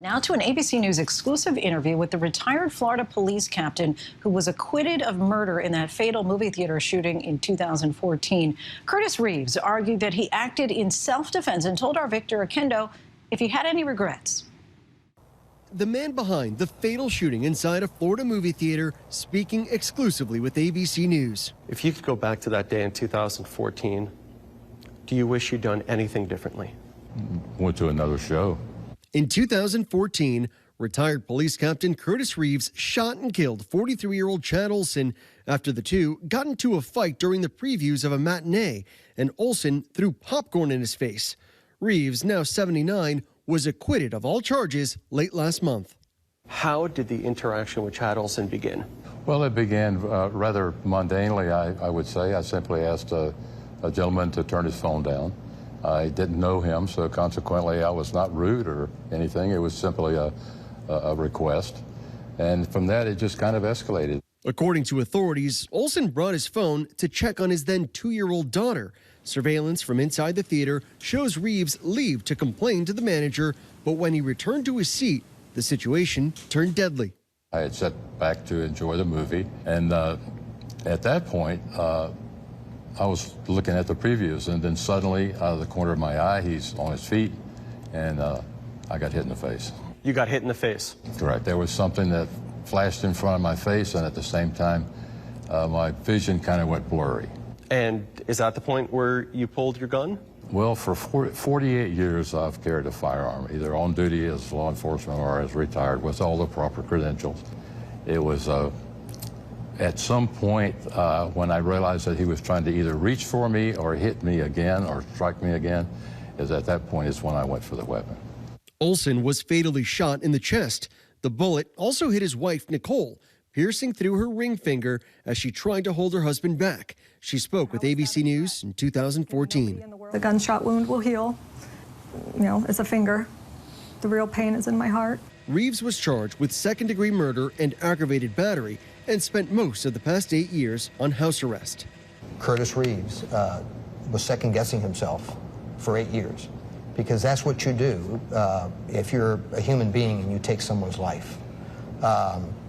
Now to an ABC News exclusive interview with the retired Florida police captain who was acquitted of murder in that fatal movie theater shooting in 2014. Curtis Reeves argued that he acted in self-defense and told our Victor Akendo if he had any regrets. The man behind the fatal shooting inside a Florida movie theater speaking exclusively with ABC News. If you could go back to that day in 2014, do you wish you'd done anything differently? Went to another show. In 2014, retired police captain Curtis Reeves shot and killed 43-year-old Chad Olson after the two got into a fight during the previews of a matinee, and Olson threw popcorn in his face. Reeves, now 79, was acquitted of all charges late last month. How did the interaction with Chad Olson begin? Well, it began rather mundanely, I would say. I simply asked a gentleman to turn his phone down. I didn't know him, so consequently I was not rude or anything. It was simply a request. And from that, it just kind of escalated. According to authorities, Olson brought his phone to check on his then 2-year-old daughter. Surveillance from inside the theater shows Reeves leave to complain to the manager, but when he returned to his seat, the situation turned deadly. I had sat back to enjoy the movie, and at that point, I was looking at the previews, and then suddenly, out of the corner of my eye, he's on his feet, and I got hit in the face. You got hit in the face? Correct. There was something that flashed in front of my face, and at the same time, my vision kind of went blurry. And is that the point where you pulled your gun? Well, for 48 years, I've carried a firearm, either on duty as law enforcement or as retired, with all the proper credentials. It was at some point when I realized that he was trying to either reach for me or hit me again or strike me again, is at that point is when I went for the weapon. Olson was fatally shot in the chest. The bullet also hit his wife, Nicole, piercing through her ring finger as she tried to hold her husband back. She spoke with ABC News in 2014. The gunshot wound will heal. You know, it's a finger. The real pain is in my heart. Reeves was charged with second-degree murder and aggravated battery and spent most of the past 8 years on house arrest. Curtis Reeves was second-guessing himself for 8 years, because that's what you do if you're a human being and you take someone's life.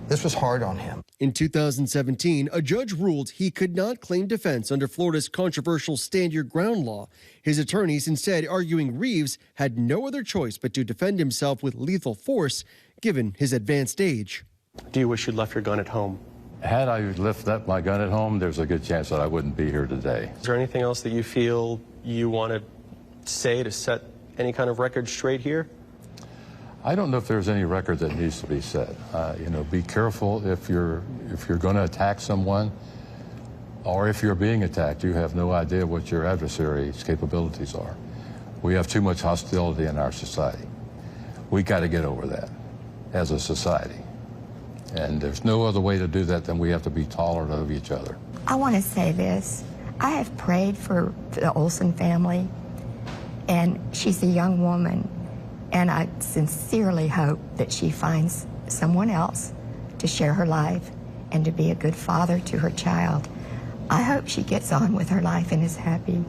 This was hard on him. In 2017, a judge ruled he could not claim defense under Florida's controversial Stand Your Ground law. His attorneys instead arguing Reeves had no other choice but to defend himself with lethal force, given his advanced age. Do you wish you'd left your gun at home? Had I left my gun at home, there's a good chance that I wouldn't be here today. Is there anything else that you feel you want to say to set any kind of record straight here? I don't know if there's any record that needs to be set. You know, be careful if you're going to attack someone, or if you're being attacked. You have no idea what your adversary's capabilities are. We have too much hostility in our society. We got to get over that as a society. And there's no other way to do that than we have to be tolerant of each other. I want to say this. I have prayed for the Olson family, and she's a young woman, and I sincerely hope that she finds someone else to share her life and to be a good father to her child. I hope she gets on with her life and is happy.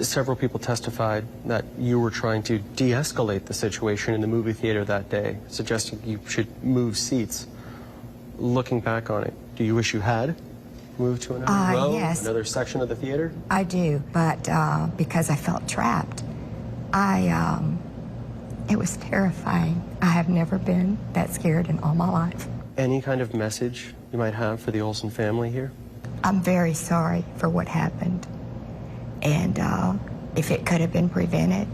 Several people testified that you were trying to de-escalate the situation in the movie theater that day, suggesting you should move seats. Looking back on it, do you wish you had moved to another row, yes, another section of the theater? I do, but because I felt trapped, it was terrifying. I have never been that scared in all my life. Any kind of message you might have for the Olson family here? I'm very sorry for what happened. And if it could have been prevented,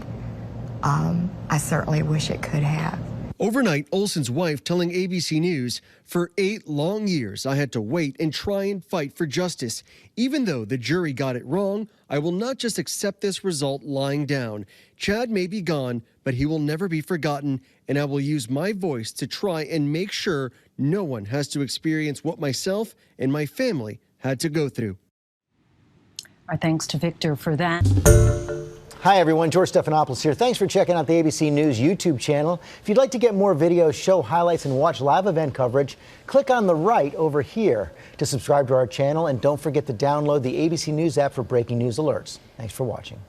I certainly wish it could have. Overnight, Olson's wife telling ABC News, "For 8 long years, I had to wait and try and fight for justice. Even though the jury got it wrong, I will not just accept this result lying down. Chad may be gone, but he will never be forgotten, and I will use my voice to try and make sure no one has to experience what myself and my family had to go through." Our thanks to Victor for that. Hi, everyone. George Stephanopoulos here. Thanks for checking out the ABC News YouTube channel. If you'd like to get more videos, show highlights, and watch live event coverage, click on the right over here to subscribe to our channel. And don't forget to download the ABC News app for breaking news alerts. Thanks for watching.